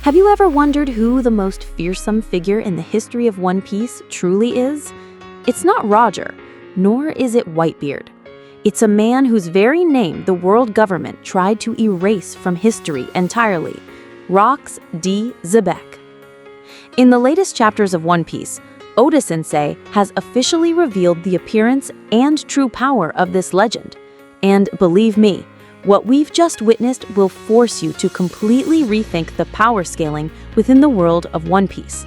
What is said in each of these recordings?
Have you ever wondered who the most fearsome figure in the history of One Piece truly is? It's not Roger, nor is it Whitebeard. It's a man whose very name the world government tried to erase from history entirely, Rox D. Xebec. In the latest chapters of One Piece, Oda-sensei has officially revealed the appearance and true power of this legend. And believe me, what we've just witnessed will force you to completely rethink the power scaling within the world of One Piece.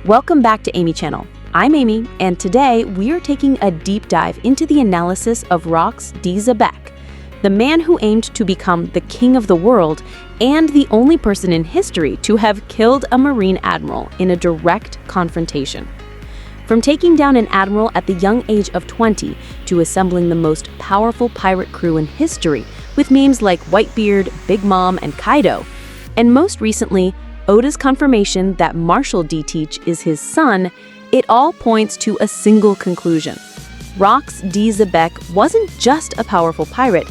Welcome back to Amy Channel. I'm Amy, and today we are taking a deep dive into the analysis of Rox D. Xebec, the man who aimed to become the king of the world and the only person in history to have killed a Marine admiral in a direct confrontation. From taking down an admiral at the young age of 20 to assembling the most powerful pirate crew in history with names like Whitebeard, Big Mom, and Kaido, and most recently, Oda's confirmation that Marshall D. Teach is his son, it all points to a single conclusion. Rox D. Xebec wasn't just a powerful pirate,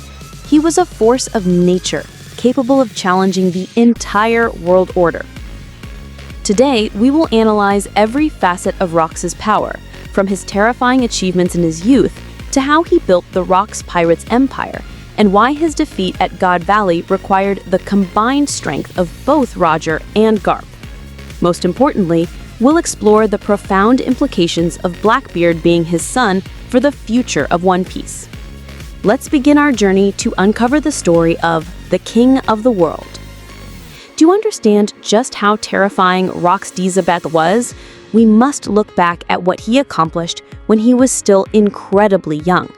he was a force of nature, capable of challenging the entire world order. Today, we will analyze every facet of Rox's power, from his terrifying achievements in his youth to how he built the Rox Pirates Empire, and why his defeat at God Valley required the combined strength of both Roger and Garp. Most importantly, we'll explore the profound implications of Blackbeard being his son for the future of One Piece. Let's begin our journey to uncover the story of the King of the World. To understand just how terrifying Rox D. Xebec was, we must look back at what he accomplished when he was still incredibly young.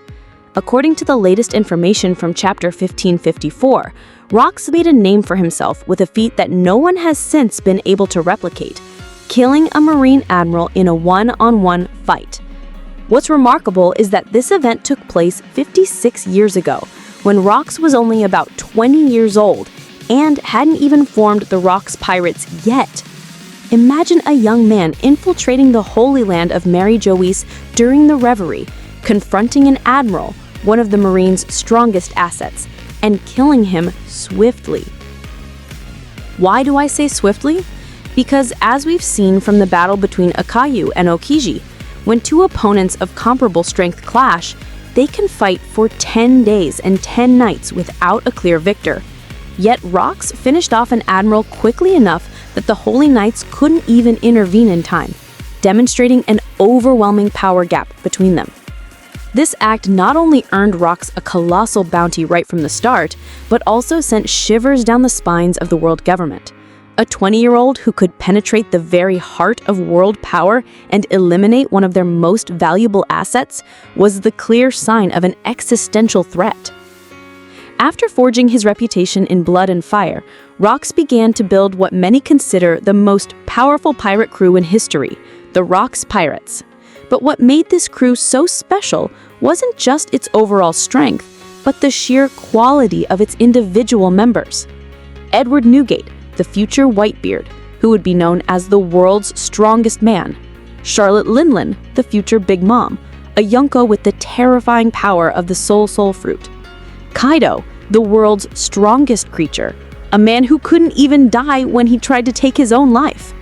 According to the latest information from Chapter 1554, Rox made a name for himself with a feat that no one has since been able to replicate, killing a Marine admiral in a one-on-one fight. What's remarkable is that this event took place 56 years ago, when Rox was only about 20 years old and hadn't even formed the Rox Pirates yet. Imagine a young man infiltrating the Holy Land of Mary Joyce during the Reverie, confronting an admiral, one of the Marines' strongest assets, and killing him swiftly. Why do I say swiftly? Because as we've seen from the battle between Akayu and Okiji, when two opponents of comparable strength clash, they can fight for 10 days and 10 nights without a clear victor. Yet Rox finished off an admiral quickly enough that the Holy Knights couldn't even intervene in time, demonstrating an overwhelming power gap between them. This act not only earned Rox a colossal bounty right from the start, but also sent shivers down the spines of the world government. A 20-year-old who could penetrate the very heart of world power and eliminate one of their most valuable assets was the clear sign of an existential threat. After forging his reputation in blood and fire, Rox began to build what many consider the most powerful pirate crew in history, the Rox Pirates. But what made this crew so special wasn't just its overall strength, but the sheer quality of its individual members. Edward Newgate, the future Whitebeard, who would be known as the world's strongest man. Charlotte Linlin, the future Big Mom, a Yonko with the terrifying power of the Soul Fruit. Kaido, the world's strongest creature, a man who couldn't even die when he tried to take his own life.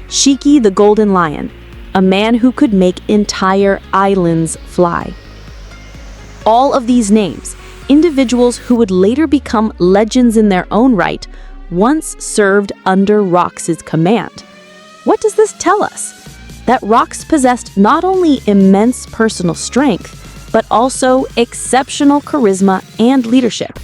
Shiki, the Golden Lion, a man who could make entire islands fly. All of these names, individuals who would later become legends in their own right, once served under Rox's command. What does this tell us? That Rox possessed not only immense personal strength, but also exceptional charisma and leadership.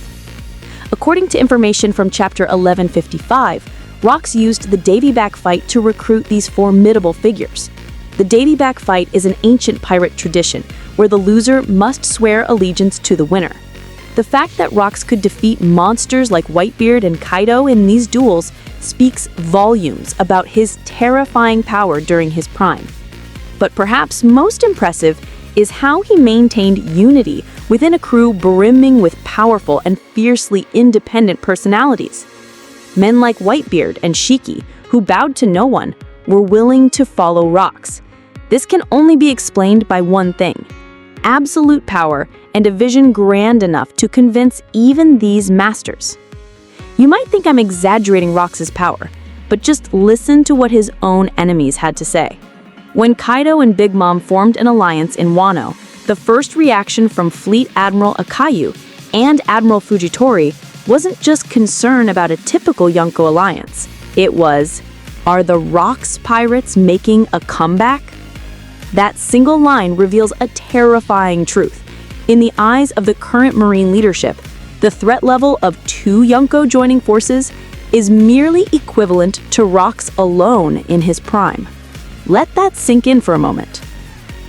According to information from Chapter 1155, Rox used the Davy-back fight to recruit these formidable figures. The Davy-back fight is an ancient pirate tradition where the loser must swear allegiance to the winner. The fact that Rox could defeat monsters like Whitebeard and Kaido in these duels speaks volumes about his terrifying power during his prime. But perhaps most impressive is how he maintained unity within a crew brimming with powerful and fiercely independent personalities. Men like Whitebeard and Shiki, who bowed to no one, were willing to follow Rox. This can only be explained by one thing: absolute power and a vision grand enough to convince even these masters. You might think I'm exaggerating Rox's power, but just listen to what his own enemies had to say. When Kaido and Big Mom formed an alliance in Wano, the first reaction from Fleet Admiral Akayu and Admiral Fujitori wasn't just concern about a typical Yonko alliance. It was, are the Rocks pirates making a comeback? That single line reveals a terrifying truth. In the eyes of the current Marine leadership, the threat level of 2 Yonko joining forces is merely equivalent to Rocks alone in his prime. Let that sink in for a moment.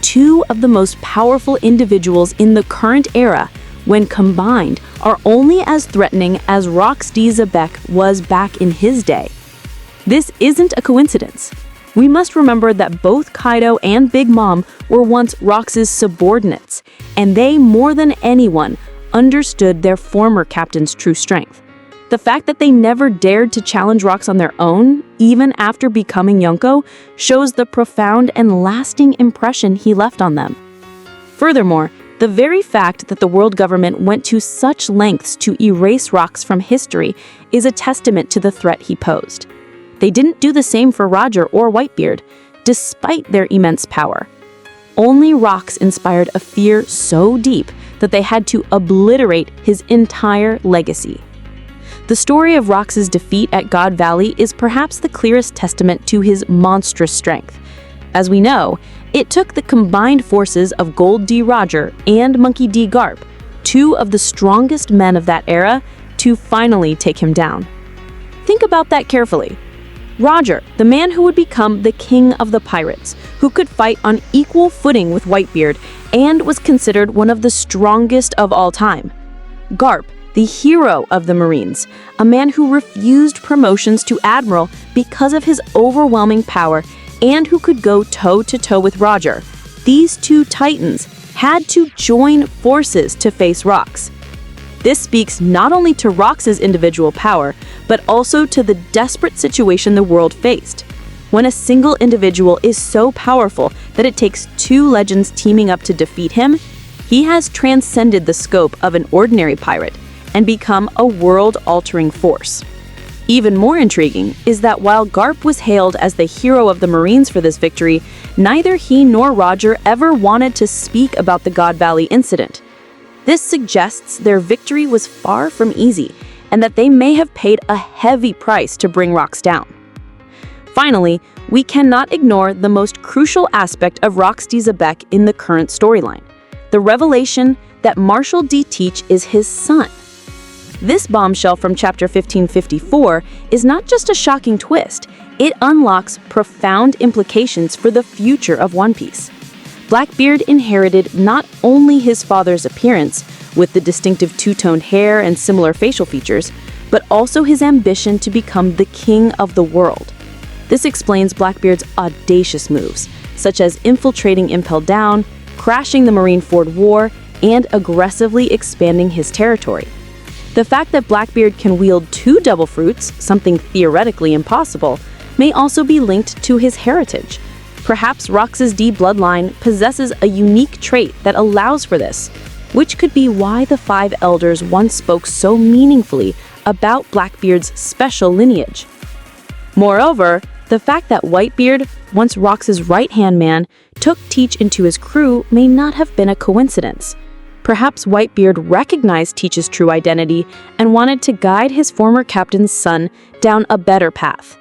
2 of the most powerful individuals in the current era, when combined, are only as threatening as Rocks D. Xebec was back in his day. This isn't a coincidence. We must remember that both Kaido and Big Mom were once Rocks' subordinates, and they, more than anyone, understood their former captain's true strength. The fact that they never dared to challenge Rocks on their own, even after becoming Yonko, shows the profound and lasting impression he left on them. Furthermore, the very fact that the world government went to such lengths to erase Rocks from history is a testament to the threat he posed. They didn't do the same for Roger or Whitebeard, despite their immense power. Only Rocks inspired a fear so deep that they had to obliterate his entire legacy. The story of Rocks' defeat at God Valley is perhaps the clearest testament to his monstrous strength. As we know, it took the combined forces of Gold D. Roger and Monkey D. Garp, 2 of the strongest men of that era, to finally take him down. Think about that carefully. Roger, the man who would become the king of the pirates, who could fight on equal footing with Whitebeard and was considered one of the strongest of all time. Garp, the hero of the Marines, a man who refused promotions to admiral because of his overwhelming power and who could go toe-to-toe with Roger. These 2 titans had to join forces to face Rocks. This speaks not only to Rocks' individual power, but also to the desperate situation the world faced. When a single individual is so powerful that it takes 2 legends teaming up to defeat him, he has transcended the scope of an ordinary pirate and become a world-altering force. Even more intriguing is that while Garp was hailed as the hero of the Marines for this victory, neither he nor Roger ever wanted to speak about the God Valley incident. This suggests their victory was far from easy, and that they may have paid a heavy price to bring Rocks down. Finally, we cannot ignore the most crucial aspect of Rocks D. Xebec in the current storyline, the revelation that Marshal D. Teach is his son. This bombshell from chapter 1554 is not just a shocking twist, it unlocks profound implications for the future of One Piece. Blackbeard inherited not only his father's appearance, with the distinctive 2-toned hair and similar facial features, but also his ambition to become the king of the world. This explains Blackbeard's audacious moves, such as infiltrating Impel Down, crashing the Marineford War, and aggressively expanding his territory. The fact that Blackbeard can wield 2 double fruits, something theoretically impossible, may also be linked to his heritage. Perhaps Rocks' D bloodline possesses a unique trait that allows for this, which could be why the 5 elders once spoke so meaningfully about Blackbeard's special lineage. Moreover, the fact that Whitebeard, once Rocks' right-hand man, took Teach into his crew may not have been a coincidence. Perhaps Whitebeard recognized Teach's true identity and wanted to guide his former captain's son down a better path.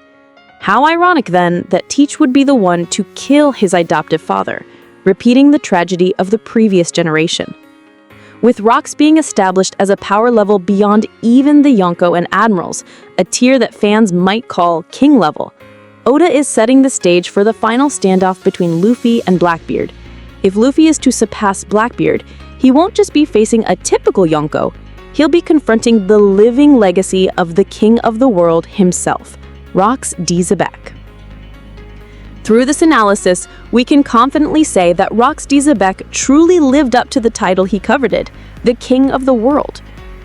How ironic, then, that Teach would be the one to kill his adoptive father, repeating the tragedy of the previous generation. With Rocks being established as a power level beyond even the Yonko and Admirals, a tier that fans might call king level, Oda is setting the stage for the final standoff between Luffy and Blackbeard. If Luffy is to surpass Blackbeard, he won't just be facing a typical Yonko, he'll be confronting the living legacy of the king of the world himself, Rocks D. Xebec. Through this analysis, we can confidently say that Rocks D. Xebec truly lived up to the title he coveted, the king of the world.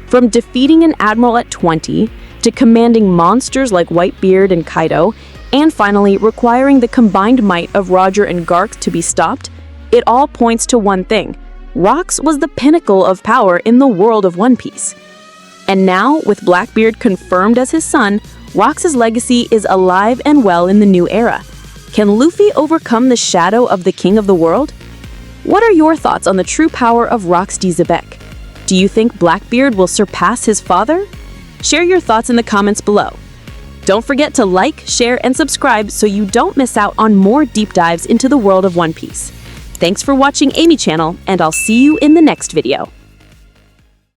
From defeating an admiral at 20, to commanding monsters like Whitebeard and Kaido, and finally requiring the combined might of Roger and Garp to be stopped, it all points to one thing: Rocks was the pinnacle of power in the world of One Piece. And now, with Blackbeard confirmed as his son, Rox's legacy is alive and well in the new era. Can Luffy overcome the shadow of the King of the World? What are your thoughts on the true power of Rox D. Xebec? Do you think Blackbeard will surpass his father? Share your thoughts in the comments below. Don't forget to like, share, and subscribe so you don't miss out on more deep dives into the world of One Piece. Thanks for watching Amy Channel, and I'll see you in the next video.